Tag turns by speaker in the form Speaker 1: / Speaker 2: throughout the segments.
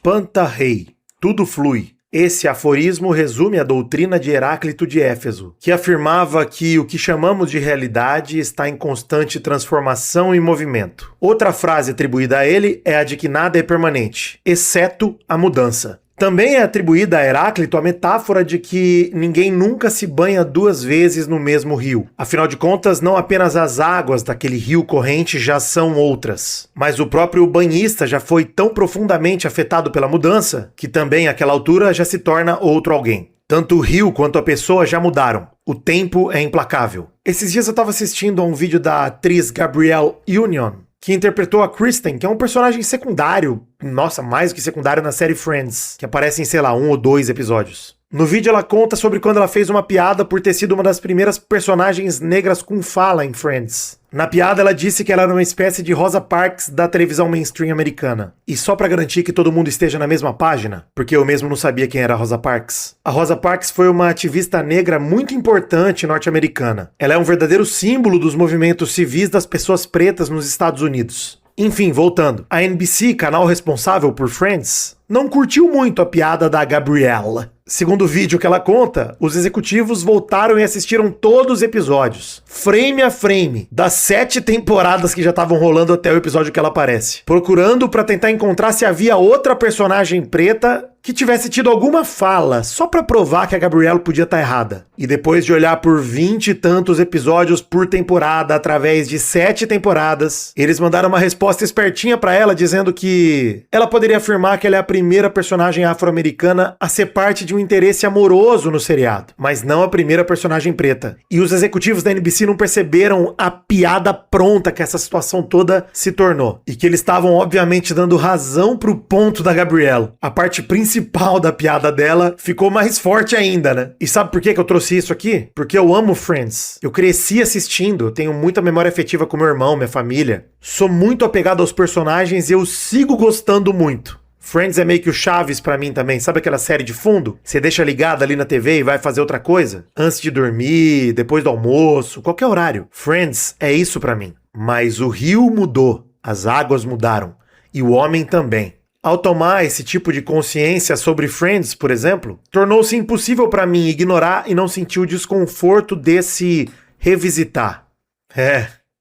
Speaker 1: Panta rei, tudo flui. Esse aforismo resume a doutrina de Heráclito de Éfeso, que afirmava que o que chamamos de realidade está em constante transformação e movimento. Outra frase atribuída a ele é a de que nada é permanente, exceto a mudança. Também é atribuída a Heráclito a metáfora de que ninguém nunca se banha duas vezes no mesmo rio. Afinal de contas, não apenas as águas daquele rio corrente já são outras, mas o próprio banhista já foi tão profundamente afetado pela mudança que também àquela altura já se torna outro alguém. Tanto o rio quanto a pessoa já mudaram. O tempo é implacável. Esses dias eu estava assistindo a um vídeo da atriz Gabrielle Union, que interpretou a Kristen, que é um personagem secundário, nossa, mais do que secundário na série Friends, que aparece em, sei lá, 1 ou 2 episódios. No vídeo ela conta sobre quando ela fez uma piada por ter sido uma das primeiras personagens negras com fala em Friends. Na piada ela disse que ela era uma espécie de Rosa Parks da televisão mainstream americana. E só pra garantir que todo mundo esteja na mesma página, porque eu mesmo não sabia quem era a Rosa Parks. A Rosa Parks foi uma ativista negra muito importante norte-americana. Ela é um verdadeiro símbolo dos movimentos civis das pessoas pretas nos Estados Unidos. Enfim, voltando. A NBC, canal responsável por Friends, não curtiu muito a piada da Gabrielle. Segundo o vídeo que ela conta, os executivos voltaram e assistiram todos os episódios, frame a frame, das 7 temporadas que já estavam rolando até o episódio que ela aparece, procurando pra tentar encontrar se havia outra personagem preta que tivesse tido alguma fala, só pra provar que a Gabrielle podia estar errada. E depois de olhar por 20 e tantos episódios por temporada, através de 7 temporadas, eles mandaram uma resposta espertinha pra ela, dizendo que ela poderia afirmar que ela é a primeira personagem afro-americana a ser parte de um interesse amoroso no seriado, mas não a primeira personagem preta. E os executivos da NBC não perceberam a piada pronta que essa situação toda se tornou. E que eles estavam, obviamente, dando razão pro ponto da Gabrielle. A parte principal da piada dela ficou mais forte ainda, né? E sabe por que eu trouxe isso aqui? Porque eu amo Friends. Eu cresci assistindo, eu tenho muita memória afetiva com meu irmão, minha família. Sou muito apegado aos personagens e eu sigo gostando muito. Friends é meio que o Chaves pra mim também. Sabe aquela série de fundo? Você deixa ligada ali na TV e vai fazer outra coisa? Antes de dormir, depois do almoço, qualquer horário. Friends é isso pra mim. Mas o rio mudou, as águas mudaram. E o homem também. Ao tomar esse tipo de consciência sobre Friends, por exemplo, tornou-se impossível pra mim ignorar e não sentir o desconforto desse revisitar.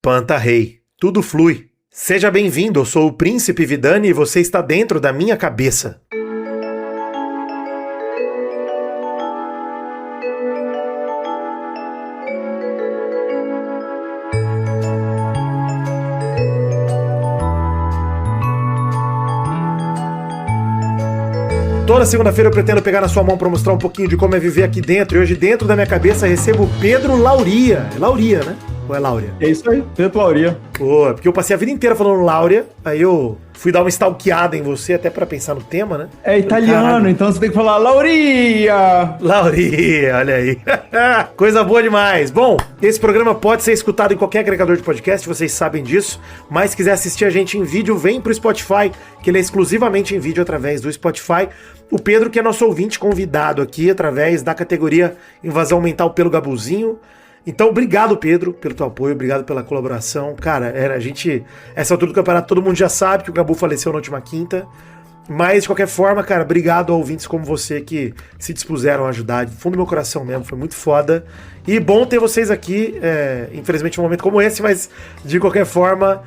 Speaker 1: Panta rei. Tudo flui. Seja bem-vindo, eu sou o Príncipe Vidani e você está dentro da minha cabeça. Toda segunda-feira eu pretendo pegar na sua mão para mostrar um pouquinho de como é viver aqui dentro. E hoje dentro da minha cabeça recebo Pedro Lauria. É Lauria, né? Ou é Láurea?
Speaker 2: É isso aí, Pedro Lauria.
Speaker 1: Pô, porque eu passei a vida inteira falando Láurea, aí eu fui dar uma stalkeada em você até pra pensar no tema, né?
Speaker 2: É italiano, caralho. Então você tem que falar Lauria!
Speaker 1: Lauria, olha aí. Coisa boa demais. Bom, esse programa pode ser escutado em qualquer agregador de podcast, vocês sabem disso, mas se quiser assistir a gente em vídeo, vem pro Spotify, que ele é exclusivamente em vídeo através do Spotify. O Pedro, que é nosso ouvinte convidado aqui, através da categoria Invasão Mental pelo Gabuzinho. Então, obrigado, Pedro, pelo teu apoio, obrigado pela colaboração. Cara, essa altura do campeonato, todo mundo já sabe que o Gabu faleceu na última quinta. Mas, de qualquer forma, cara, obrigado a ouvintes como você que se dispuseram a ajudar. De fundo do meu coração mesmo, foi muito foda. E bom ter vocês aqui, infelizmente, um momento como esse, mas, de qualquer forma,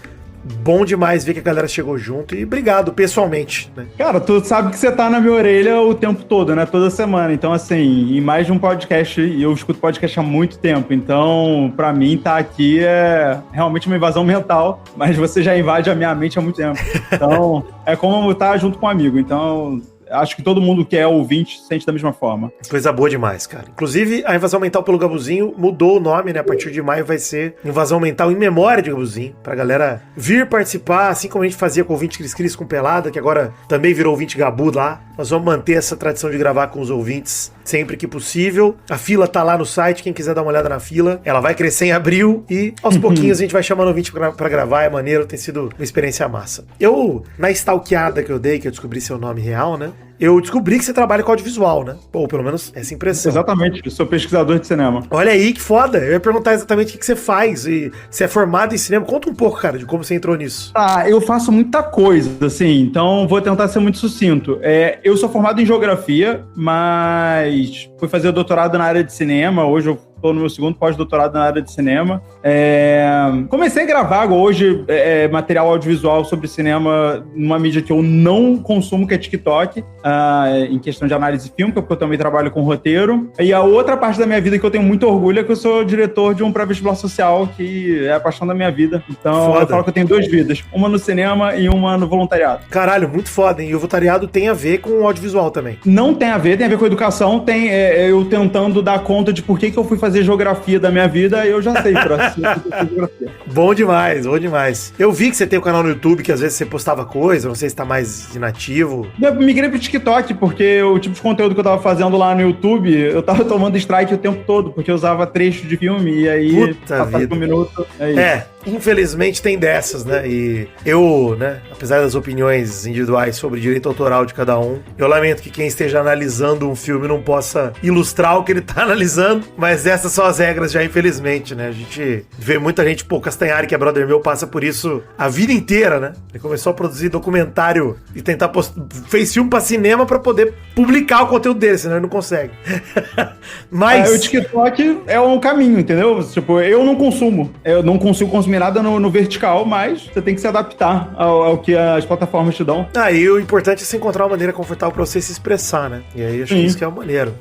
Speaker 1: bom demais ver que a galera chegou junto e obrigado pessoalmente, né?
Speaker 2: Cara, tu sabe que você tá na minha orelha o tempo todo, né? Toda semana. Então, assim, em mais de um podcast, e eu escuto podcast há muito tempo. Então, pra mim, tá aqui é realmente uma invasão mental, mas você já invade a minha mente há muito tempo. Então, é como estar junto com um amigo. Então, acho que todo mundo que é ouvinte sente da mesma forma.
Speaker 1: Coisa boa demais, cara. Inclusive, a Invasão Mental pelo Gabuzinho mudou o nome, né? A partir de maio vai ser Invasão Mental em Memória de Gabuzinho, pra galera vir participar, assim como a gente fazia com o ouvinte Cris com Pelada, que agora também virou ouvinte Gabu lá. Nós vamos manter essa tradição de gravar com os ouvintes sempre que possível. A fila tá lá no site, quem quiser dar uma olhada na fila. Ela vai crescer em abril e aos pouquinhos a gente vai chamando o ouvinte pra gravar. É maneiro, tem sido uma experiência massa. Eu, na stalkeada que eu dei, que eu descobri seu nome real, né? eu descobri que você trabalha com audiovisual, né? Ou pelo menos essa impressão.
Speaker 2: Exatamente, eu sou pesquisador de cinema.
Speaker 1: Olha aí, que foda. Eu ia perguntar exatamente o que você faz e você é formado em cinema. Conta um pouco, cara, de como você entrou nisso.
Speaker 2: Eu faço muita coisa, assim, então vou tentar ser muito sucinto. Eu sou formado em geografia, mas fui fazer doutorado na área de cinema. Hoje eu estou no meu segundo pós-doutorado na área de cinema. Comecei a gravar hoje material audiovisual sobre cinema numa mídia que eu não consumo, que é TikTok, em questão de análise fílmica, porque eu também trabalho com roteiro. E a outra parte da minha vida que eu tenho muito orgulho é que eu sou diretor de um pré-vestibular social, que é a paixão da minha vida. Então,
Speaker 1: foda.
Speaker 2: Eu falo que eu tenho 2 vidas, uma no cinema e uma no voluntariado.
Speaker 1: Caralho, muito foda, hein? E o voluntariado tem a ver com o audiovisual também.
Speaker 2: Não tem a ver com educação, tem eu tentando dar conta de por que eu fui fazer geografia da minha vida, eu já sei pra geografia.
Speaker 1: Bom demais, bom demais. Eu vi que você tem um canal no YouTube que às vezes você postava coisa, não sei se tá mais inativo.
Speaker 2: Eu migrei pro TikTok, porque o tipo de conteúdo que eu tava fazendo lá no YouTube, eu tava tomando strike o tempo todo, porque eu usava trecho de filme, e aí, passado um minuto, é isso.
Speaker 1: Infelizmente tem dessas, né? E eu, né, apesar das opiniões individuais sobre direito autoral de cada um, eu lamento que quem esteja analisando um filme não possa ilustrar o que ele tá analisando, mas essas são as regras já, infelizmente, né? A gente vê muita gente, Castanhari, que é brother meu, passa por isso a vida inteira, né? Ele começou a produzir documentário e tentar fez filme pra cinema pra poder publicar o conteúdo dele, senão ele não consegue. Mas...
Speaker 2: o TikTok é um caminho, entendeu? Tipo, eu não consigo consumir nada no vertical, mas você tem que se adaptar ao que as plataformas te dão.
Speaker 1: E o importante é você encontrar uma maneira confortável pra você se expressar, né? E aí acho que isso que é o maneiro.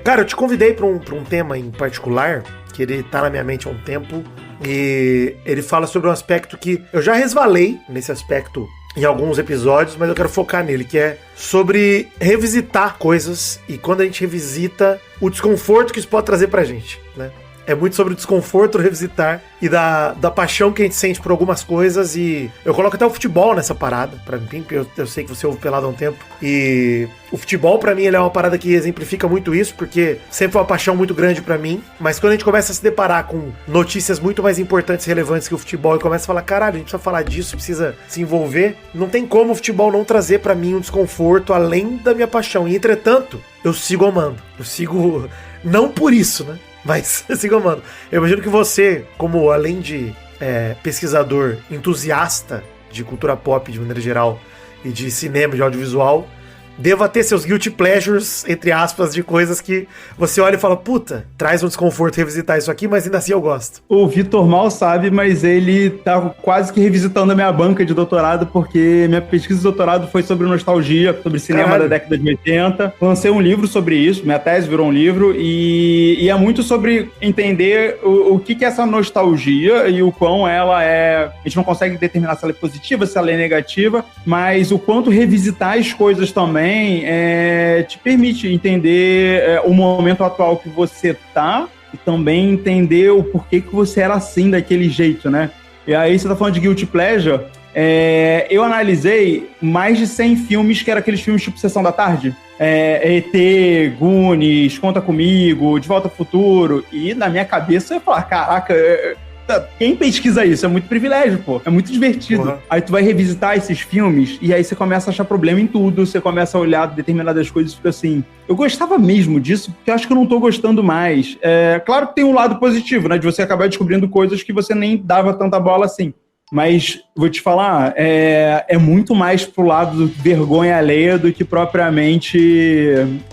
Speaker 1: Cara, eu te convidei pra um tema em particular, que ele tá na minha mente há um tempo, e ele fala sobre um aspecto que eu já resvalei nesse aspecto em alguns episódios, mas eu quero focar nele, que é sobre revisitar coisas, e quando a gente revisita, o desconforto que isso pode trazer pra gente, né? É muito sobre o desconforto, revisitar e da paixão que a gente sente por algumas coisas. E eu coloco até o futebol nessa parada, pra mim, porque eu sei que você ouve pelado há um tempo. E o futebol, pra mim, ele é uma parada que exemplifica muito isso, porque sempre foi uma paixão muito grande pra mim. Mas quando a gente começa a se deparar com notícias muito mais importantes e relevantes que o futebol, e começa a falar, caralho, a gente precisa falar disso, precisa se envolver, não tem como o futebol não trazer pra mim um desconforto além da minha paixão. E, entretanto, eu sigo amando. Eu sigo... Não por isso, né? Mas, siga, mano, eu imagino que você, como além de pesquisador entusiasta de cultura pop de maneira geral e de cinema, de audiovisual, deva ter seus guilty pleasures, entre aspas, de coisas que você olha e fala, puta, traz um desconforto revisitar isso aqui, mas ainda assim eu gosto.
Speaker 2: O Vitor mal sabe, mas ele tá quase que revisitando a minha banca de doutorado, porque minha pesquisa de doutorado foi sobre nostalgia, sobre cinema da década de 80. Lancei um livro sobre isso, minha tese virou um livro, e é muito sobre entender o que é essa nostalgia e o quão ela é... A gente não consegue determinar se ela é positiva, se ela é negativa, mas o quanto revisitar as coisas também te permite entender o momento atual que você tá e também entender o porquê que você era assim, daquele jeito, né? E aí você tá falando de Guilty Pleasure, eu analisei mais de 100 filmes que eram aqueles filmes tipo Sessão da Tarde. ET, Goonies, Conta Comigo, De Volta ao Futuro, e na minha cabeça eu ia falar, caraca... Quem pesquisa isso? É muito privilégio, pô. É muito divertido. Uhum. Aí tu vai revisitar esses filmes e aí você começa a achar problema em tudo, você começa a olhar determinadas coisas e fica assim, eu gostava mesmo disso, porque eu acho que eu não tô gostando mais. Claro que tem um lado positivo, né? De você acabar descobrindo coisas que você nem dava tanta bola assim. Mas, vou te falar, é muito mais pro lado do vergonha alheia do que propriamente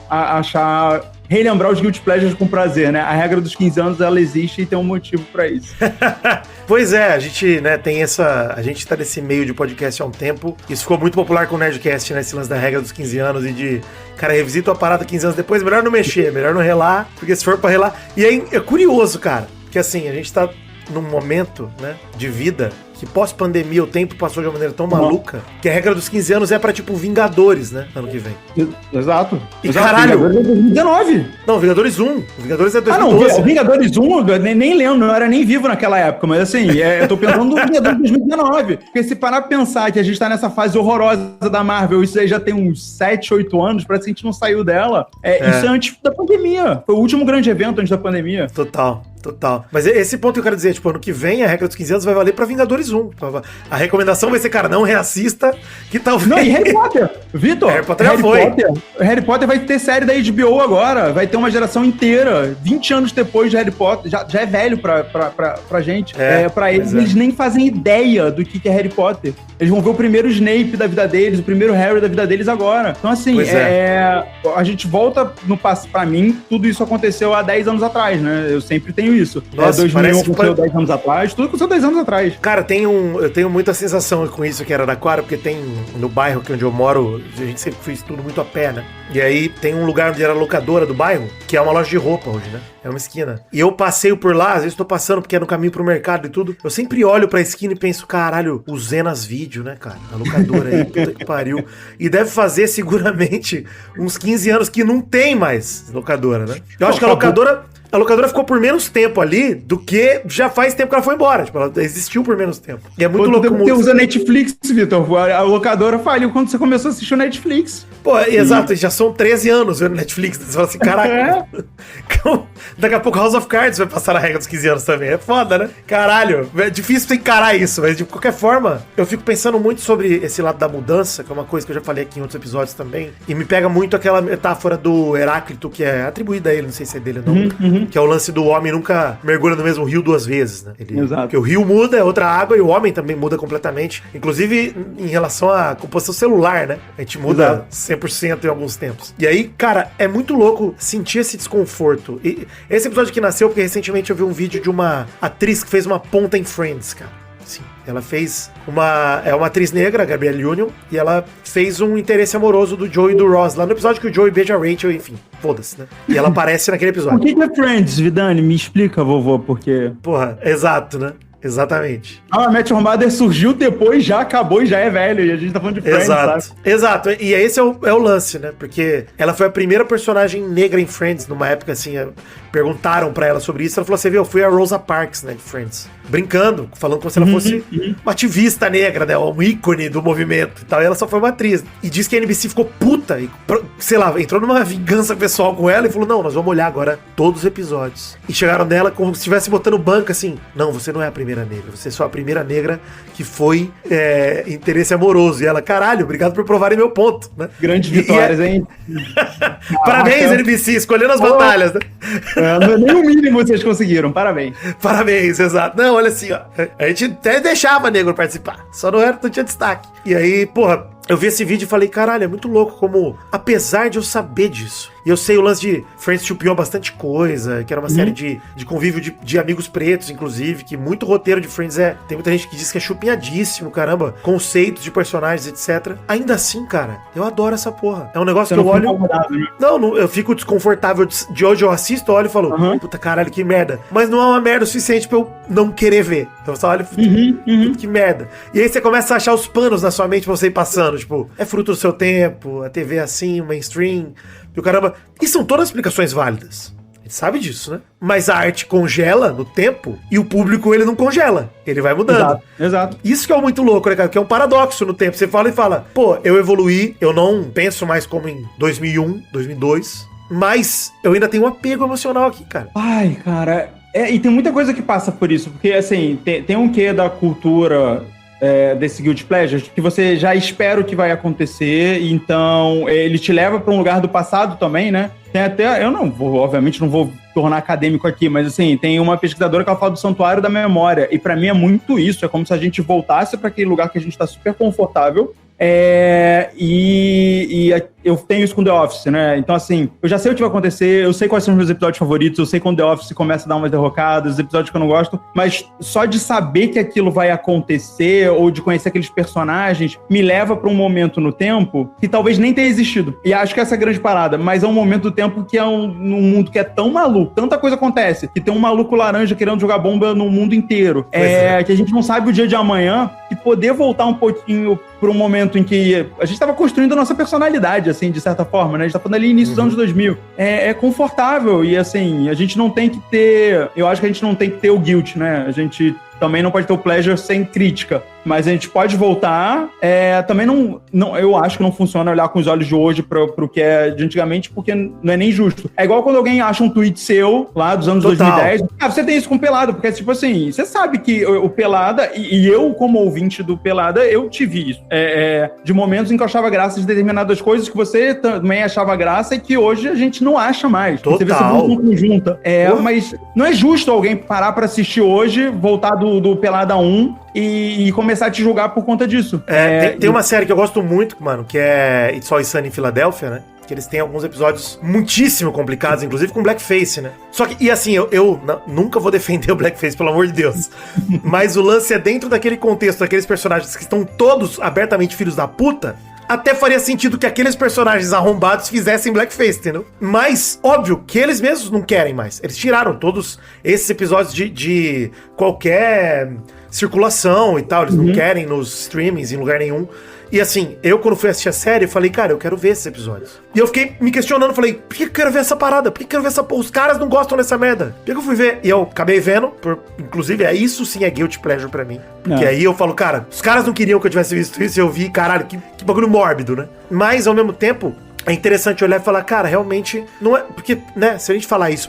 Speaker 2: achar... relembrar os guilty pleasures com prazer, né? A regra dos 15 anos, ela existe e tem um motivo pra isso.
Speaker 1: Pois é, a gente, né, tem essa... A gente tá nesse meio de podcast há um tempo. Isso ficou muito popular com o Nerdcast, né? Esse lance da regra dos 15 anos e de... Cara, revisita a parada 15 anos depois, melhor não mexer, melhor não relar, porque se for pra relar... E aí, é curioso, cara, que assim, a gente tá num momento, né, de vida... que pós-pandemia o tempo passou de uma maneira tão maluca que a regra dos 15 anos é pra, tipo, Vingadores, né? Ano que vem.
Speaker 2: Exato.
Speaker 1: E caralho...
Speaker 2: Vingadores é 2019.
Speaker 1: Não, Vingadores 1. Vingadores é 2012.
Speaker 2: Não, Vingadores 1, nem lembro, não era nem vivo naquela época, mas assim, eu tô pensando no Vingadores 2019. Porque se parar pra pensar que a gente tá nessa fase horrorosa da Marvel, isso aí já tem uns 7, 8 anos, parece que a gente não saiu dela. Isso é antes da pandemia. Foi o último grande evento antes da pandemia.
Speaker 1: Total. Total. Mas esse ponto que eu quero dizer, tipo, ano que vem a regra dos 15 anos vai valer pra Vingadores 1. A recomendação vai ser, cara, não reassista, que talvez...
Speaker 2: Não, e Harry Potter? Vitor,
Speaker 1: Harry Potter já foi.
Speaker 2: Harry Potter vai ter série da HBO agora, vai ter uma geração inteira, 20 anos depois de Harry Potter, já é velho pra gente. Pra eles nem fazem ideia do que é Harry Potter. Eles vão ver o primeiro Snape da vida deles, o primeiro Harry da vida deles agora. Então, assim, a gente volta no passo. Pra mim, tudo isso aconteceu há 10 anos atrás, né? Eu sempre tenho isso.
Speaker 1: Nossa,
Speaker 2: 2001 aconteceu 10 anos atrás, tudo aconteceu 10 anos atrás.
Speaker 1: Cara, eu tenho muita sensação com isso que era Araraquara, porque tem no bairro onde eu moro, a gente sempre fez tudo muito a pé, né? E aí tem um lugar onde era a locadora do bairro, que é uma loja de roupa hoje, né? É uma esquina. E eu passeio por lá, às vezes tô passando porque é no caminho pro mercado e tudo. Eu sempre olho pra esquina e penso, caralho, o Zenas Vídeo, né, cara? A locadora aí, puta que pariu. E deve fazer seguramente uns 15 anos que não tem mais locadora, né? Eu acho que a locadora ficou por menos tempo ali do que já faz tempo que ela foi embora. Tipo, ela existiu por menos tempo. E é muito louco.
Speaker 2: Você usa Netflix, Vitor. A locadora faliu quando você começou a assistir o Netflix.
Speaker 1: Pô, exato. Já são 13 anos vendo Netflix. Você fala assim, caraca. Daqui a pouco House of Cards vai passar a regra dos 15 anos também. É foda, né? Caralho. É difícil você encarar isso. Mas de qualquer forma, eu fico pensando muito sobre esse lado da mudança, que é uma coisa que eu já falei aqui em outros episódios também. E me pega muito aquela metáfora do Heráclito, que é atribuída a ele, não sei se é dele ou não. Que é o lance do homem nunca mergulha no mesmo rio duas vezes, né?
Speaker 2: Exato.
Speaker 1: Porque o rio muda, é outra água, e o homem também muda completamente. Inclusive, em relação à composição celular, né? A gente muda 100% em alguns tempos. E aí, cara, é muito louco sentir esse desconforto. E esse episódio aqui nasceu porque recentemente eu vi um vídeo de uma atriz que fez uma ponta em Friends, cara. Sim. Ela fez uma atriz negra, a Gabrielle Union, e ela fez um interesse amoroso do Joey e do Ross, lá no episódio que o Joey beija a Rachel, enfim, foda-se, né? E ela aparece naquele episódio.
Speaker 2: O que é Friends, Vidani? Me explica, vovô, porque...
Speaker 1: Porra, exato, né? Exatamente.
Speaker 2: A Matt Mother surgiu depois, já acabou e já é velho, e a gente tá falando de Friends,
Speaker 1: exato,
Speaker 2: sabe?
Speaker 1: Exato, e esse é o lance, né? Porque ela foi a primeira personagem negra em Friends, numa época assim, perguntaram pra ela sobre isso, ela falou assim, eu fui a Rosa Parks, né, de Friends. Brincando, falando como se ela fosse uma ativista negra, né, um ícone do movimento e tal, e ela só foi uma atriz. E diz que a NBC ficou puta, e, sei lá, entrou numa vingança pessoal com ela e falou, não, nós vamos olhar agora todos os episódios. E chegaram nela como se estivesse botando banca, assim, não, você não é a primeira negra, você é só a primeira negra que foi interesse amoroso. E ela, caralho, obrigado por provarem meu ponto, né?
Speaker 2: Grandes vitórias, hein?
Speaker 1: Parabéns, NBC, escolhendo as batalhas, né?
Speaker 2: Nem o mínimo vocês conseguiram, parabéns.
Speaker 1: Parabéns, exato. Não, olha assim, ó, a gente até deixava negro participar, só não tinha destaque. E aí, porra, eu vi esse vídeo e falei, caralho, é muito louco como, apesar de eu saber disso, e eu sei o lance de Friends chupiou bastante coisa, que era uma série de convívio de amigos pretos, inclusive, que muito roteiro de Friends tem muita gente que diz que é chupinhadíssimo, caramba, conceitos de personagens, etc. Ainda assim, cara, eu adoro essa porra. É um negócio que eu olho... Não, eu fico desconfortável de hoje eu assisto, olho e falo, puta caralho, que merda. Mas não é uma merda o suficiente pra eu não querer ver. Eu só olho e que merda. E aí você começa a achar os panos na sua mente pra você ir passando, tipo, é fruto do seu tempo, a TV é assim, o mainstream, e o caramba. E são todas explicações válidas. A gente sabe disso, né? Mas a arte congela no tempo e o público, ele não congela. Ele vai mudando.
Speaker 2: Exato.
Speaker 1: Isso que é muito louco, né, cara? Que é um paradoxo no tempo. Você fala e fala, pô, eu evoluí, eu não penso mais como em 2001, 2002, mas eu ainda tenho um apego emocional aqui, cara.
Speaker 2: Ai, cara... e tem muita coisa que passa por isso, porque, assim, tem um quê da cultura... desse Guilty Pleasure, que você já espera o que vai acontecer, então ele te leva para um lugar do passado também, né? Tem até, obviamente não vou tornar acadêmico aqui, mas assim, tem uma pesquisadora que ela fala do santuário da memória, e para mim é muito isso, é como se a gente voltasse para aquele lugar que a gente tá super confortável, e eu tenho isso com The Office, né? Então, assim, eu já sei o que vai acontecer, eu sei quais são os meus episódios favoritos, eu sei quando The Office começa a dar umas derrocadas, os episódios que eu não gosto, mas só de saber que aquilo vai acontecer, ou de conhecer aqueles personagens, me leva pra um momento no tempo que talvez nem tenha existido. E acho que essa é a grande parada, mas é um momento do tempo que é num mundo que é tão maluco, tanta coisa acontece, que tem um maluco laranja querendo jogar bomba no mundo inteiro, que a gente não sabe o dia de amanhã, que poder voltar um pouquinho pra um momento em que a gente tava construindo a nossa personalidade, assim, de certa forma, né? A gente tá falando ali início dos anos 2000. É confortável e, assim, a gente não tem que ter... Eu acho que a gente não tem que ter o guilt, né? A gente também não pode ter o pleasure sem crítica. mas a gente pode voltar. Também não, eu acho que não funciona olhar com os olhos de hoje pro que é de antigamente, porque não é nem justo. É igual quando alguém acha um tweet seu, lá dos anos 2010. Você tem isso com o Pelada, porque, tipo assim, você sabe que o Pelada, e eu, como ouvinte do Pelada, eu tive isso. De momentos em que eu achava graça de determinadas coisas que você também achava graça e que hoje a gente não acha mais.
Speaker 1: Total.
Speaker 2: Você vê essa evolução conjunta. Mas não é justo alguém parar pra assistir hoje, voltar do Pelada 1 e começar a te julgar por conta disso.
Speaker 1: Tem uma série que eu gosto muito, mano, que é It's Always Sunny em Filadélfia, né? Que eles têm alguns episódios muitíssimo complicados, inclusive com blackface, né? Só que, e assim, eu nunca vou defender o blackface, pelo amor de Deus. Mas o lance é dentro daquele contexto, daqueles personagens que estão todos abertamente filhos da puta, até faria sentido que aqueles personagens arrombados fizessem blackface, entendeu? Mas, óbvio, que eles mesmos não querem mais. Eles tiraram todos esses episódios de qualquer circulação e tal. Eles não querem nos streamings em lugar nenhum. E assim, eu quando fui assistir a série, eu falei, cara, eu quero ver esses episódios. E eu fiquei me questionando, falei, por que eu quero ver essa parada? Por que eu quero ver essa porra? Os caras não gostam dessa merda. Por que eu fui ver? E eu acabei vendo, inclusive, isso sim é guilty pleasure pra mim. Não. Que aí eu falo, cara, os caras não queriam que eu tivesse visto isso, e eu vi, caralho, que bagulho mórbido, né? Mas, ao mesmo tempo, é interessante olhar e falar, cara, realmente, não é... Porque, né, se a gente falar isso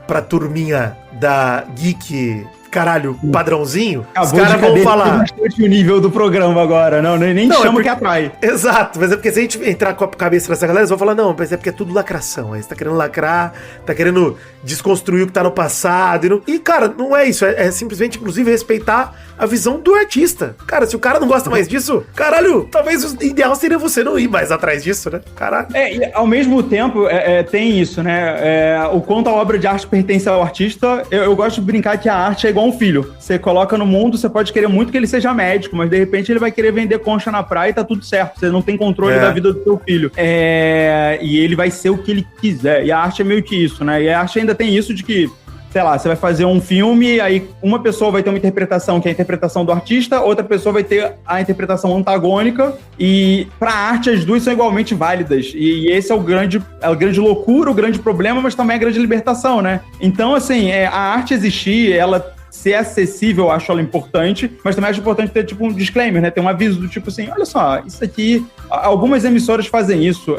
Speaker 1: pra turminha da geek... caralho, padrãozinho, os caras vão falar...
Speaker 2: o nível do programa agora, nem chama que atrai.
Speaker 1: Exato, mas é porque se a gente entrar com a cabeça dessa galera, eles vão falar, não, mas é porque é tudo lacração, aí você tá querendo lacrar, tá querendo desconstruir o que tá no passado, e cara, não é isso, é simplesmente, inclusive, respeitar a visão do artista. Cara, se o cara não gosta mais disso, caralho, talvez o ideal seria você não ir mais atrás disso, né? Caralho.
Speaker 2: E ao mesmo tempo, tem isso, né? O quanto a obra de arte pertence ao artista, eu gosto de brincar que a arte é igual um filho. Você coloca no mundo, você pode querer muito que ele seja médico, mas de repente ele vai querer vender concha na praia e tá tudo certo. Você não tem controle da vida do seu filho. E ele vai ser o que ele quiser. E a arte é meio que isso, né? E a arte ainda tem isso de que, sei lá, você vai fazer um filme, aí uma pessoa vai ter uma interpretação que é a interpretação do artista, outra pessoa vai ter a interpretação antagônica, e pra arte as duas são igualmente válidas. E esse é a grande loucura, o grande problema, mas também a grande libertação, né? Então, assim, a arte existir, ela ser acessível, eu acho ela importante, mas também acho importante ter, tipo, um disclaimer, né? Ter um aviso do tipo assim, olha só, isso aqui... Algumas emissoras fazem isso,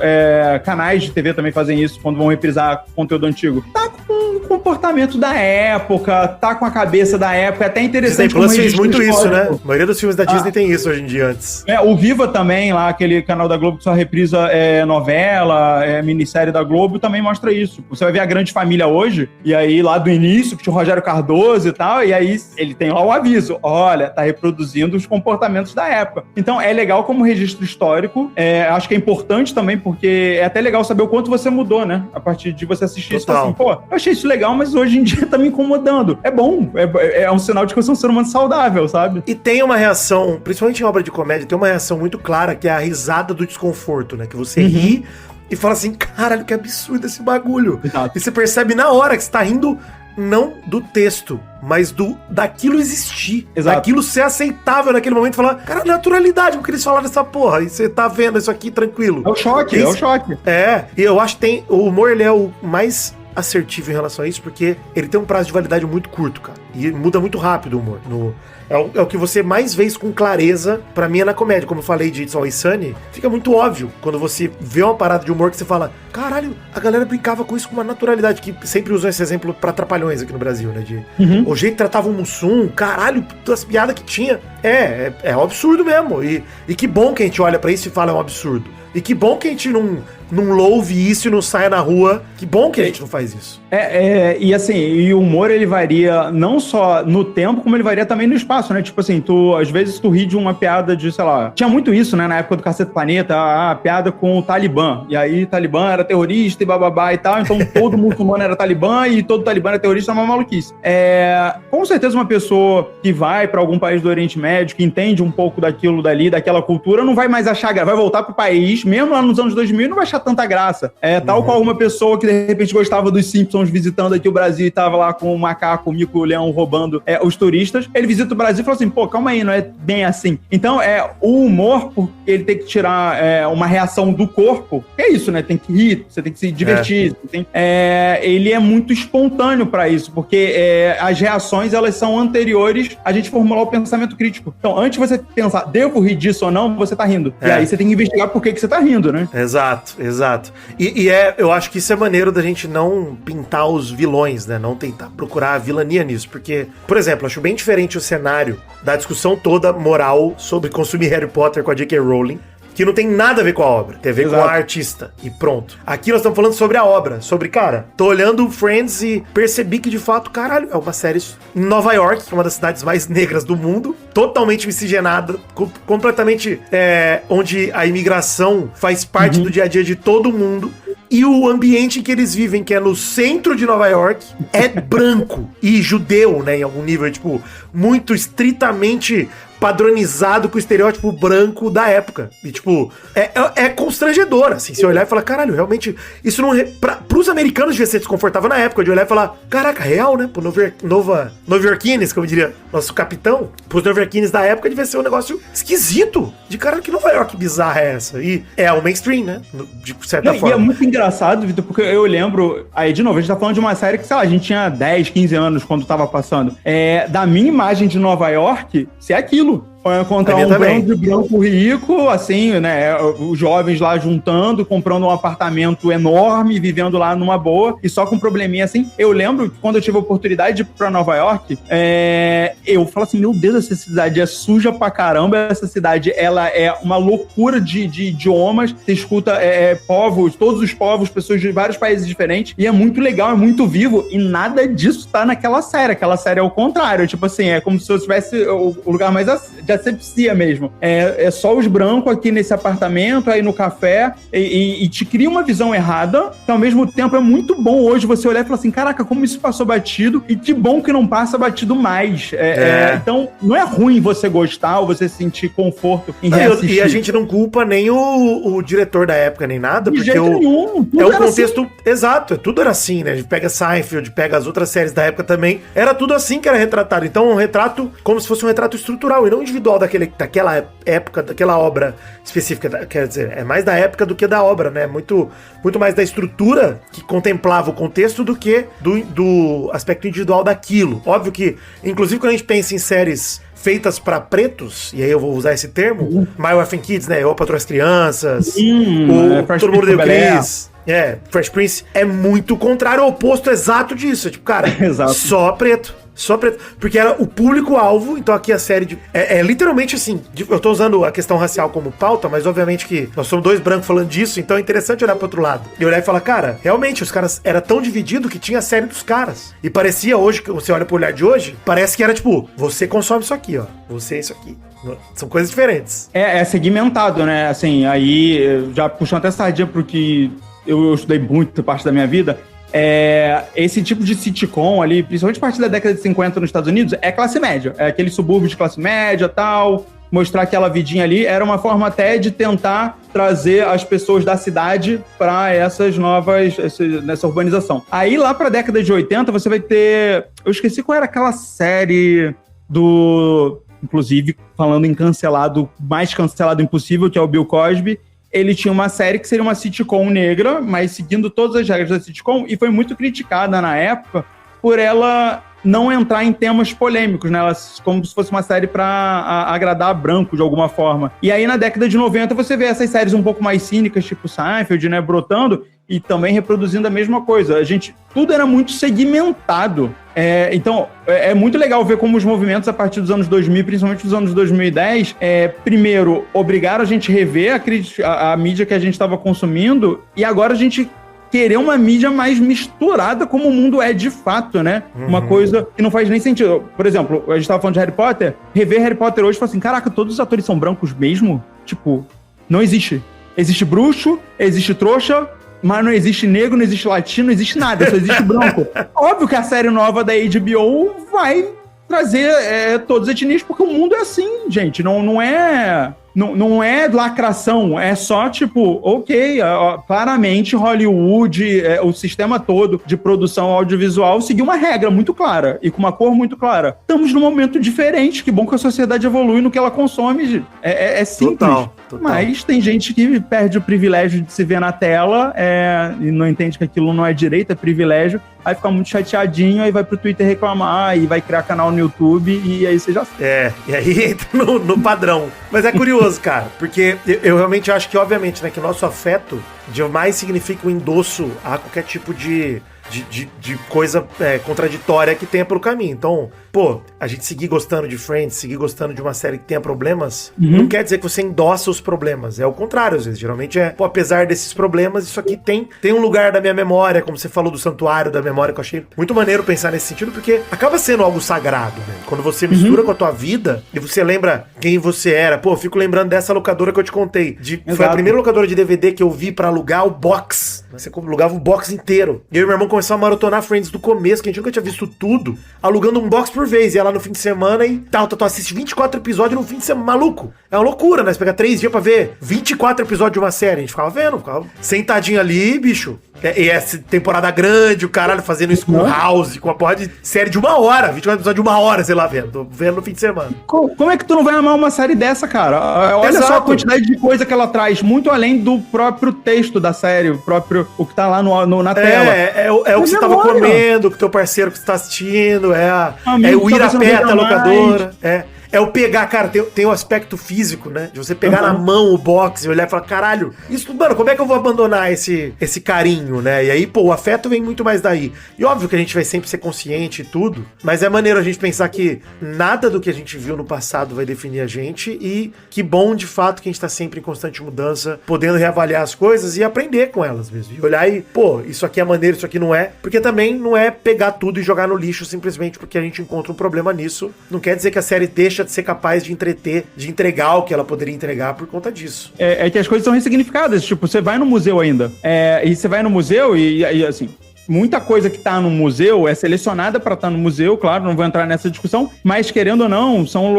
Speaker 2: canais de TV também fazem isso quando vão reprisar conteúdo antigo. Tá com o comportamento da época, tá com a cabeça da época, é até interessante.
Speaker 1: Disney Plus fez muito isso, né? A maioria dos filmes da Disney tem isso hoje em dia antes.
Speaker 2: O Viva também, lá, aquele canal da Globo que só reprisa novela, minissérie da Globo, também mostra isso. Você vai ver A Grande Família hoje, e aí lá do início, que tinha o Rogério Cardoso e tal, e aí ele tem lá o aviso, olha, tá reproduzindo os comportamentos da época. Então é legal como registro histórico, acho que é importante também, porque é até legal saber o quanto você mudou, né? A partir de você assistir isso, assim, pô, eu achei isso legal, mas hoje em dia tá me incomodando. É bom, é um sinal de que eu sou um ser humano saudável, sabe?
Speaker 1: E tem uma reação, principalmente em obra de comédia, tem uma reação muito clara, que é a risada do desconforto, né? Que você ri e fala assim, caralho, que absurdo esse bagulho. Exato. E você percebe na hora que você tá rindo não do texto, mas daquilo existir.
Speaker 2: Exato.
Speaker 1: Daquilo ser aceitável naquele momento. Falar, cara, naturalidade com que eles falaram dessa porra. E você tá vendo isso aqui tranquilo.
Speaker 2: É o choque, é o choque.
Speaker 1: E eu acho que o humor, ele é o mais assertivo em relação a isso, porque ele tem um prazo de validade muito curto, cara. E muda muito rápido o humor. É o que você mais vê com clareza, pra mim, é na comédia. Como eu falei de It's Always Sunny, fica muito óbvio quando você vê uma parada de humor que você fala, caralho, a galera brincava com isso com uma naturalidade, que sempre usam esse exemplo pra Trapalhões aqui no Brasil, né? O jeito que tratava o Mussum, caralho, as piadas que tinha. É um absurdo mesmo. E que bom que a gente olha pra isso e fala, é um absurdo. E que bom que a gente não louve isso e não saia na rua. Que bom que a gente não faz isso.
Speaker 2: E assim, e o humor, ele varia não só no tempo, como ele varia também no espaço, né? Tipo assim, às vezes tu ri de uma piada de, sei lá... Tinha muito isso, né? Na época do Cacete Planeta, a piada com o Talibã. E aí, Talibã era terrorista e bababá e tal. Então, todo muçulmano era Talibã e todo Talibã era terrorista, é uma maluquice. Com certeza, uma pessoa que vai pra algum país do Oriente Médio, que entende um pouco daquilo dali, daquela cultura, não vai mais achar graça. Vai voltar pro país, mesmo lá nos anos 2000, não vai achar tanta graça. Tal qual uma pessoa que, de repente, gostava dos Simpsons visitando aqui o Brasil e tava lá com o macaco, o mico, o leão roubando os turistas. Ele visita o Brasil e fala assim, pô, calma aí, não é bem assim. Então, o humor, porque ele tem que tirar uma reação do corpo, é isso, né? Tem que rir, você tem que se divertir. Ele é muito espontâneo pra isso, porque as reações, elas são anteriores a gente formular o pensamento crítico. estereótipo. Então, antes de você pensar, devo rir disso ou não, você tá rindo. E aí você tem que investigar por que você tá rindo, né?
Speaker 1: Exato, exato. Eu acho que isso é maneiro da gente não pintar os vilões, né? Não tentar procurar a vilania nisso. Porque, por exemplo, acho bem diferente o cenário da discussão toda moral sobre consumir Harry Potter com a J.K. Rowling, que não tem nada a ver com a obra, tem a ver com a artista, e pronto. Aqui nós estamos falando sobre a obra, sobre, cara, tô olhando Friends e percebi que, de fato, caralho, é uma série em Nova York, que é uma das cidades mais negras do mundo, totalmente miscigenada, completamente, onde a imigração faz parte do dia a dia de todo mundo, e o ambiente em que eles vivem, que é no centro de Nova York, é branco e judeu, né, em algum nível, tipo, muito estritamente padronizado com o estereótipo branco da época. E, tipo, é constrangedor, assim, se olhar e falar, caralho, realmente, isso não... Pros americanos devia ser desconfortável na época, de olhar e falar, caraca, real, né? Pro Nova-Iorquines, como diria nosso capitão, pros Nova-Iorquines da época devia ser um negócio esquisito. De caralho, que Nova York bizarra é essa? E é o mainstream, né? De certa forma.
Speaker 2: E é muito engraçado, Vitor, porque eu lembro, aí, de novo, a gente tá falando de uma série que, sei lá, a gente tinha 10, 15 anos quando tava passando. Da minha imagem de Nova York, se é aquilo. Foi encontrar um branco rico, assim, né? Os jovens lá juntando, comprando um apartamento enorme, vivendo lá numa boa, e só com um probleminha assim. Eu lembro que quando eu tive a oportunidade de ir pra Nova York, eu falo assim, meu Deus, essa cidade é suja pra caramba, essa cidade, ela é uma loucura de idiomas, você escuta povos, todos os povos, pessoas de vários países diferentes, e é muito legal, é muito vivo, e nada disso tá naquela série. Aquela série é o contrário, tipo assim, é como se eu tivesse o lugar mais de asepsia mesmo. É só os brancos aqui nesse apartamento, aí no café, e te cria uma visão errada, que ao mesmo tempo é muito bom hoje você olhar e falar assim, caraca, como isso passou batido, e que bom que não passa batido mais. Então, não é ruim você gostar ou você sentir conforto em reassistir.
Speaker 1: E a gente não culpa nem o diretor da época, nem nada,
Speaker 2: de
Speaker 1: porque
Speaker 2: jeito nenhum,
Speaker 1: é o contexto assim. Exato, tudo era assim, né? A gente pega Seinfeld, pega as outras séries da época também, era tudo assim que era retratado. Então, um retrato como se fosse um retrato estrutural, e não individual daquela época, daquela obra específica, quer dizer, é mais da época do que da obra, né? Muito mais da estrutura que contemplava o contexto do que do aspecto individual daquilo. Óbvio que, inclusive, quando a gente pensa em séries feitas pra pretos, e aí eu vou usar esse termo, My Wife and Kids, né? Eu Patroa as Crianças, Todo Mundo Deu Chris, Fresh Prince, é muito contrário, ao oposto exato disso. Tipo, cara, só preto. Só preto. Porque era o público-alvo, então aqui a série literalmente assim, eu tô usando a questão racial como pauta, mas obviamente que nós somos dois brancos falando disso, então é interessante olhar pro outro lado. E olhar e falar, cara, realmente os caras era tão dividido que tinha a série dos caras. E parecia hoje, que você olha pro olhar de hoje, parece que era tipo, você consome isso aqui, ó. Você isso aqui. São coisas diferentes.
Speaker 2: É segmentado, né? Assim, aí, já puxando até sardinha pro que eu estudei muito parte da minha vida, esse tipo de sitcom ali, principalmente a partir da década de 50 nos Estados Unidos, é classe média. É aquele subúrbio de classe média e tal, mostrar aquela vidinha ali. Era uma forma até de tentar trazer as pessoas da cidade para nessa urbanização. Aí lá pra década de 80 você vai ter... Eu esqueci qual era aquela série inclusive, falando em cancelado, mais cancelado impossível, que é o Bill Cosby. Ele tinha uma série que seria uma sitcom negra, mas seguindo todas as regras da sitcom, e foi muito criticada na época por ela não entrar em temas polêmicos, né? Ela, como se fosse uma série para agradar branco, de alguma forma. E aí, na década de 90, você vê essas séries um pouco mais cínicas, tipo Seinfeld, né? Brotando e também reproduzindo a mesma coisa. Tudo era muito segmentado. Então, é muito legal ver como os movimentos, a partir dos anos 2000, principalmente dos anos 2010, primeiro, obrigaram a gente a rever a mídia que a gente estava consumindo, e agora a gente querer uma mídia mais misturada como o mundo é de fato, né? Uma coisa que não faz nem sentido. Por exemplo, a gente estava falando de Harry Potter, rever Harry Potter hoje e falar assim, caraca, todos os atores são brancos mesmo? Tipo, não existe. Existe bruxo, existe trouxa, mas não existe negro, não existe latino, não existe nada, só existe branco. Óbvio que a série nova da HBO vai trazer todas as etnias, porque o mundo é assim, gente. Não é não é lacração, é só tipo, ok, claramente Hollywood, o sistema todo de produção audiovisual seguiu uma regra muito clara e com uma cor muito clara. Estamos num momento diferente, que bom que a sociedade evolui no que ela consome, é simples.
Speaker 1: Total.
Speaker 2: Mas tem gente que perde o privilégio de se ver na tela e não entende que aquilo não é direito, é privilégio, aí fica muito chateadinho, aí vai pro Twitter reclamar, e vai criar canal no YouTube, e aí você já sabe.
Speaker 1: E aí entra no padrão. Mas é curioso, cara, porque eu realmente acho que, obviamente, né, que o nosso afeto jamais significa um endosso a qualquer tipo de coisa contraditória que tenha pelo caminho. Então, a gente seguir gostando de Friends, seguir gostando de uma série que tenha problemas, não quer dizer que você endossa os problemas. É o contrário, às vezes. Geralmente apesar desses problemas, isso aqui tem um lugar da minha memória, como você falou do santuário da memória, que eu achei muito maneiro pensar nesse sentido, porque acaba sendo algo sagrado, né? Quando você mistura com a tua vida e você lembra quem você era. Eu fico lembrando dessa locadora que eu te contei. Foi a primeira locadora de DVD que eu vi pra alugar o box. Você alugava o box inteiro. E eu e meu irmão começamos a maratonar Friends do começo, que a gente nunca tinha visto tudo, alugando um box por vez. Ia lá no fim de semana e tu assiste 24 episódios no fim de semana. Maluco. É uma loucura, né? Você pega 3 dias pra ver 24 episódios de uma série. A gente ficava vendo, ficava sentadinho ali, bicho. E essa temporada grande, o caralho fazendo isso com House, com uma porra de série de 1 hora, 24 episódios de 1 hora, sei lá, vendo. Tô vendo no fim de semana.
Speaker 2: Como é que tu não vai amar uma série dessa, cara? Olha só a quantidade de coisa que ela traz, muito além do próprio texto da série, o que tá lá na tela.
Speaker 1: É o que você tava comendo, que o teu parceiro que você tá assistindo, é o ir a pé da locadora, é o pegar, cara, tem o aspecto físico, né? De você pegar na mão o box e olhar e falar, caralho, isso, mano, como é que eu vou abandonar esse carinho, né? E aí, o afeto vem muito mais daí. E óbvio que a gente vai sempre ser consciente e tudo, mas é maneiro a gente pensar que nada do que a gente viu no passado vai definir a gente, e que bom, de fato, que a gente tá sempre em constante mudança, podendo reavaliar as coisas e aprender com elas mesmo. E olhar e, isso aqui é maneiro, isso aqui não é. Porque também não é pegar tudo e jogar no lixo simplesmente porque a gente encontra um problema nisso. Não quer dizer que a série deixa de ser capaz de entreter, de entregar o que ela poderia entregar por conta disso.
Speaker 2: É que as coisas são ressignificadas. Tipo, você vai no museu ainda. E você vai no museu e assim, muita coisa que tá no museu é selecionada para estar no museu, claro, não vou entrar nessa discussão, mas querendo ou não, são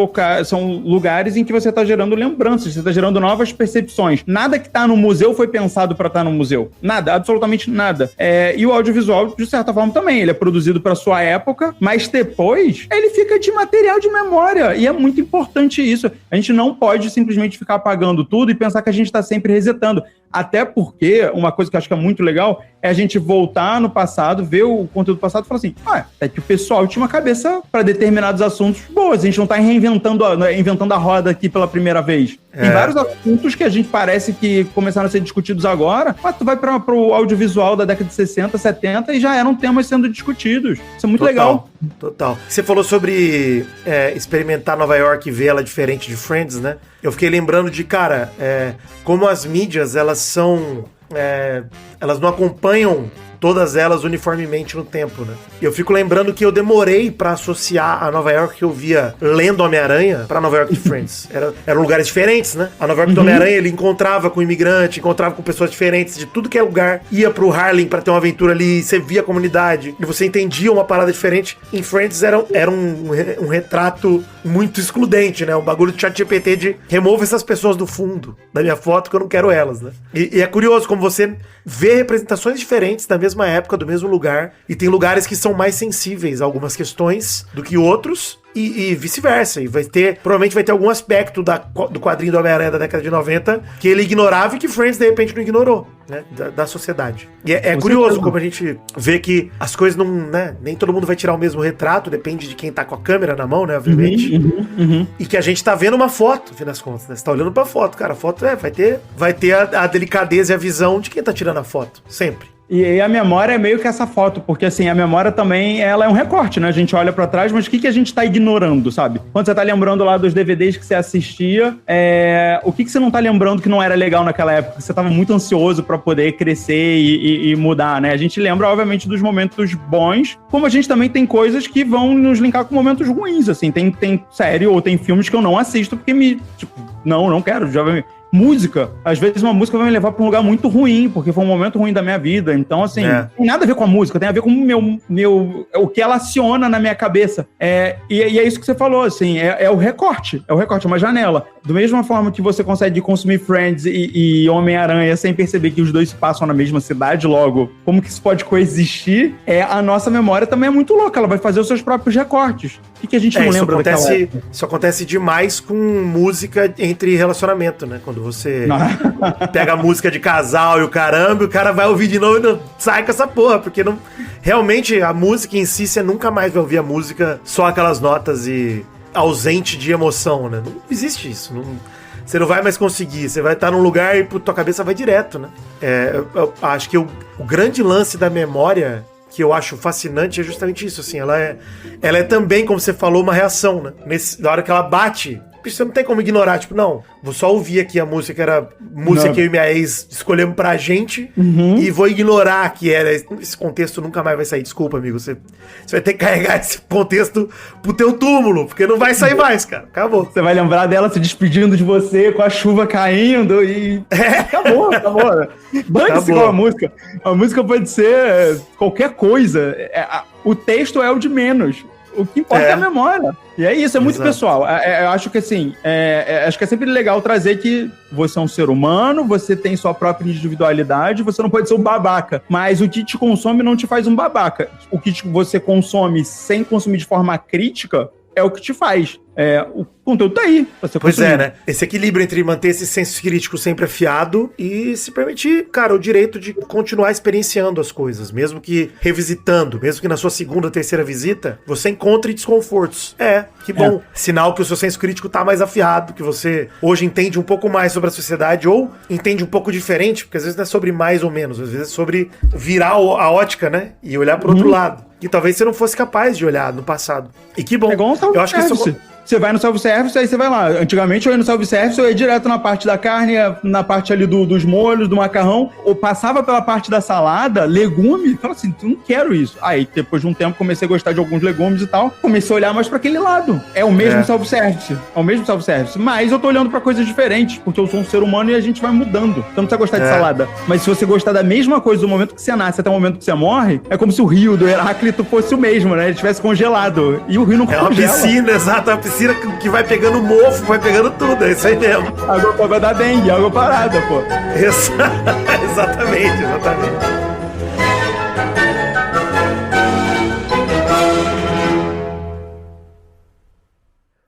Speaker 2: lugares em que você tá gerando lembranças, você tá gerando novas percepções. Nada que tá no museu foi pensado para estar no museu. Nada, absolutamente nada. E o audiovisual, de certa forma, também. Ele é produzido para sua época, mas depois ele fica de material de memória. E é muito importante isso. A gente não pode simplesmente ficar apagando tudo e pensar que a gente tá sempre resetando. Até porque, uma coisa que eu acho que é muito legal é a gente voltar no passado, ver o conteúdo passado e falar assim, é que o pessoal tinha uma cabeça para determinados assuntos boas, a gente não tá inventando a roda aqui pela primeira vez. Tem vários assuntos que a gente parece que começaram a ser discutidos agora, mas tu vai pro audiovisual da década de 60, 70 e já eram temas sendo discutidos. Isso é muito legal.
Speaker 1: Total. Você falou sobre experimentar Nova York e ver ela diferente de Friends, né? Eu fiquei lembrando de, cara, como as mídias, elas não acompanham todas elas uniformemente no tempo, né? Eu fico lembrando que eu demorei pra associar a Nova York que eu via lendo Homem-Aranha pra Nova York de Friends. Eram lugares diferentes, né? A Nova York do Homem-Aranha, ele encontrava com imigrante, encontrava com pessoas diferentes de tudo que é lugar, ia pro Harlem pra ter uma aventura ali, você via a comunidade, e você entendia uma parada diferente. Em Friends era um retrato muito excludente, né? Um bagulho de ChatGPT de remove essas pessoas do fundo da minha foto que eu não quero elas, né? E é curioso como você vê representações diferentes da mesma época, do mesmo lugar, e tem lugares que são mais sensíveis a algumas questões do que outros, e vice-versa. E provavelmente vai ter algum aspecto do quadrinho do Homem-Aranha da década de 90 que ele ignorava e que Friends, de repente, não ignorou, né? Da sociedade. E é curioso como a gente vê que as coisas não, né? Nem todo mundo vai tirar o mesmo retrato, depende de quem tá com a câmera na mão, né? Obviamente. E que a gente tá vendo uma foto, no fim das contas, né? Você tá olhando pra foto, cara. A foto vai ter a delicadeza e a visão de quem tá tirando a foto. Sempre.
Speaker 2: E a memória é meio que essa foto, porque assim, a memória também, ela é um recorte, né? A gente olha pra trás, mas o que a gente tá ignorando, sabe? Quando você tá lembrando lá dos DVDs que você assistia, o que você não tá lembrando que não era legal naquela época? Você tava muito ansioso pra poder crescer e mudar, né? A gente lembra, obviamente, dos momentos bons, como a gente também tem coisas que vão nos linkar com momentos ruins, assim. Tem série ou tem filmes que eu não assisto porque não quero, já música. Às vezes uma música vai me levar pra um lugar muito ruim, porque foi um momento ruim da minha vida. Então, assim, não tem nada a ver com a música, tem a ver com o que ela aciona na minha cabeça. E é isso que você falou, assim, é o recorte, é uma janela. Da mesma forma que você consegue consumir Friends e Homem-Aranha sem perceber que os dois se passam na mesma cidade, logo, como que isso pode coexistir? A nossa memória também é muito louca, ela vai fazer os seus próprios recortes. O que a gente não lembra daquela época?
Speaker 1: Isso acontece demais com música entre relacionamento, né? Quando você pega a música de casal e o caramba, e o cara vai ouvir de novo e não sai com essa porra, porque não... Realmente, a música em si, você nunca mais vai ouvir a música só aquelas notas e ausente de emoção, né? Não existe isso, você não vai mais conseguir, você vai estar num lugar e tua cabeça vai direto, né? Eu acho que o grande lance da memória que eu acho fascinante é justamente isso, assim, ela é também, como você falou, uma reação, né? Na hora que ela bate, você não tem como ignorar, tipo, não, vou só ouvir aqui a música, que era música que eu e minha ex escolhemos pra gente, e vou ignorar que esse contexto nunca mais vai sair, desculpa, amigo, você vai ter que carregar esse contexto pro teu túmulo, porque não vai sair mais, cara, acabou.
Speaker 2: Você vai lembrar dela se despedindo de você, com a chuva caindo, e acabou. Dane-se com a música. A música pode ser qualquer coisa, o texto é o de menos. O que importa é a memória. E é isso, é muito pessoal. Eu acho que assim, acho que é sempre legal trazer que você é um ser humano, você tem sua própria individualidade, você não pode ser um babaca. Mas o que te consome não te faz um babaca. O que você consome sem consumir de forma crítica é o que te faz. O conteúdo tá aí pra você consumir.
Speaker 1: Pois é, né? Esse equilíbrio entre manter esse senso crítico sempre afiado e se permitir, cara, o direito de continuar experienciando as coisas, mesmo que revisitando, mesmo que na sua segunda, terceira visita, você encontre desconfortos. Que bom. Sinal que o seu senso crítico tá mais afiado, que você hoje entende um pouco mais sobre a sociedade ou entende um pouco diferente, porque às vezes não é sobre mais ou menos, às vezes é sobre virar a ótica, né? E olhar pro outro lado. E talvez você não fosse capaz de olhar no passado. E que bom.
Speaker 2: Eu acho que isso... Você vai no self-service, aí você vai lá. Antigamente eu ia no self-service, eu ia direto na parte da carne, na parte ali dos molhos, do macarrão, ou passava pela parte da salada, legume, fala assim, não quero isso. Aí depois de um tempo comecei a gostar de alguns legumes e tal, comecei a olhar mais pra aquele lado. É o mesmo self-service, mas eu tô olhando pra coisas diferentes, porque eu sou um ser humano e a gente vai mudando. Você não precisa gostar de salada, mas se você gostar da mesma coisa do momento que você nasce até o momento que você morre, é como se o rio do Heráclito fosse o mesmo, né? Ele tivesse congelado. E o rio não congela.
Speaker 1: É uma piscina, exato, uma piscina que vai pegando mofo, vai pegando tudo, é isso aí mesmo.
Speaker 2: Água vai dar dengue, água parada, pô.
Speaker 1: Exatamente.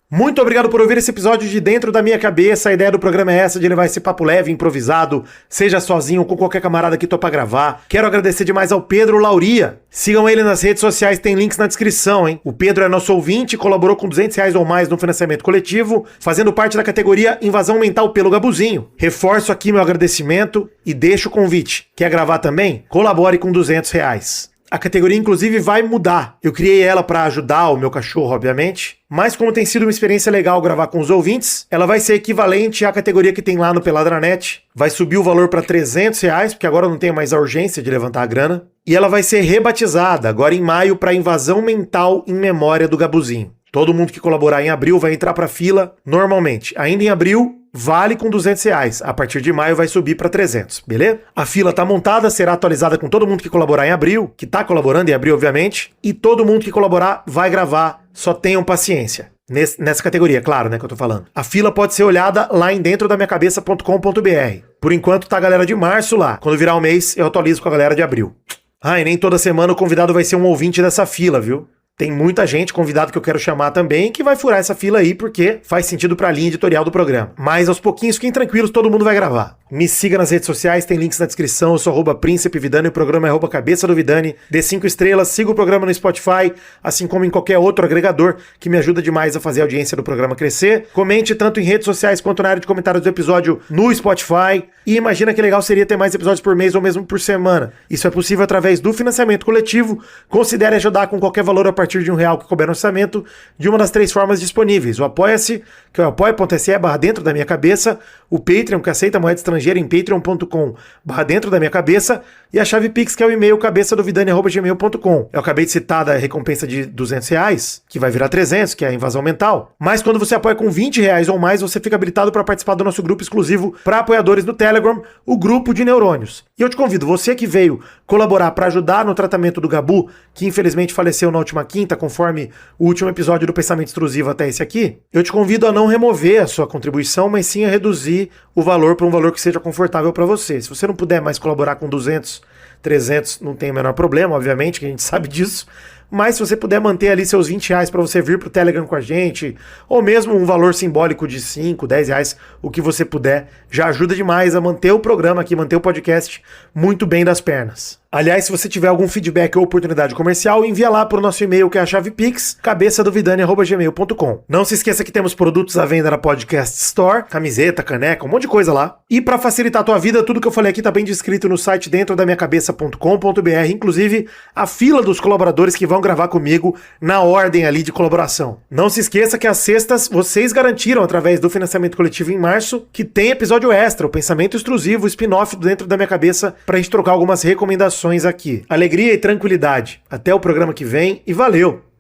Speaker 1: Muito obrigado por ouvir esse episódio de Dentro da Minha Cabeça. A ideia do programa é essa, de levar esse papo leve, improvisado, seja sozinho ou com qualquer camarada que topa gravar. Quero agradecer demais ao Pedro Lauria. Sigam ele nas redes sociais, tem links na descrição, hein? O Pedro é nosso ouvinte, colaborou com R$200 ou mais no financiamento coletivo, fazendo parte da categoria Invasão Mental pelo Gabuzinho. Reforço aqui meu agradecimento e deixo o convite. Quer gravar também? Colabore com R$200. A categoria, inclusive, vai mudar. Eu criei ela para ajudar o meu cachorro, obviamente. Mas como tem sido uma experiência legal gravar com os ouvintes, ela vai ser equivalente à categoria que tem lá no Peladranet. Vai subir o valor para R$300, porque agora eu não tenho mais a urgência de levantar a grana. E ela vai ser rebatizada, agora em maio, para Invasão Mental em Memória do Gabuzinho. Todo mundo que colaborar em abril vai entrar para fila normalmente. Ainda em abril, vale com R$200. A partir de maio vai subir para 300, beleza? A fila tá montada, será atualizada com todo mundo que colaborar em abril, que tá colaborando em abril, obviamente, e todo mundo que colaborar vai gravar, só tenham paciência. Nessa categoria, claro, né, que eu tô falando. A fila pode ser olhada lá em dentrodamiacabeça.com.br. Por enquanto tá a galera de março lá. Quando virar o mês, eu atualizo com a galera de abril. E nem toda semana o convidado vai ser um ouvinte dessa fila, viu? Tem muita gente, convidado que eu quero chamar também, que vai furar essa fila aí, porque faz sentido pra linha editorial do programa. Mas aos pouquinhos, fiquem tranquilos, todo mundo vai gravar. Me siga nas redes sociais, tem links na descrição, eu sou @Príncipe Vidani, o programa é @Cabeça do Vidani. Dê 5 estrelas, siga o programa no Spotify, assim como em qualquer outro agregador, que me ajuda demais a fazer a audiência do programa crescer. Comente tanto em redes sociais quanto na área de comentários do episódio no Spotify. E imagina que legal seria ter mais episódios por mês ou mesmo por semana. Isso é possível através do financiamento coletivo. Considere ajudar com qualquer valor a partir partir de R$1 que couber no orçamento, de uma das 3 formas disponíveis. O Apoia-se, que é o apoia.se/dentro da minha cabeça, o Patreon, que aceita moeda estrangeira em patreon.com/dentro da minha cabeça, e a chave Pix, que é o e-mail cabeçadovidani@gmail.com. Eu acabei de citar da recompensa de R$200, que vai virar 300, que é a invasão mental. Mas quando você apoia com R$20 ou mais, você fica habilitado para participar do nosso grupo exclusivo para apoiadores no Telegram, o Grupo de Neurônios. E eu te convido, você que veio colaborar para ajudar no tratamento do Gabu, que infelizmente faleceu na última quinta, conforme o último episódio do Pensamento Extrusivo até esse aqui, eu te convido a não remover a sua contribuição, mas sim a reduzir o valor para um valor que seja confortável para você. Se você não puder mais colaborar com 200, 300, não tem o menor problema, obviamente, que a gente sabe disso. Mas se você puder manter ali seus R$20 para você vir pro Telegram com a gente, ou mesmo um valor simbólico de 5, 10 reais, o que você puder, já ajuda demais a manter o programa aqui, manter o podcast muito bem das pernas. Aliás, se você tiver algum feedback ou oportunidade comercial, envia lá pro nosso e-mail, que é a chave Pix, cabeçadovidani@gmail.com. Não se esqueça que temos produtos à venda na Podcast Store, camiseta, caneca, um monte de coisa lá. E para facilitar a tua vida, tudo que eu falei aqui tá bem descrito no site dentro da minhacabeça.com.br, inclusive a fila dos colaboradores que vão gravar comigo na ordem ali de colaboração. Não se esqueça que às sextas vocês garantiram, através do financiamento coletivo em março, que tem episódio extra, o Pensamento Extrusivo, o spin-off do Dentro da Minha Cabeça, pra gente trocar algumas recomendações aqui. Alegria e tranquilidade. Até o programa que vem e valeu!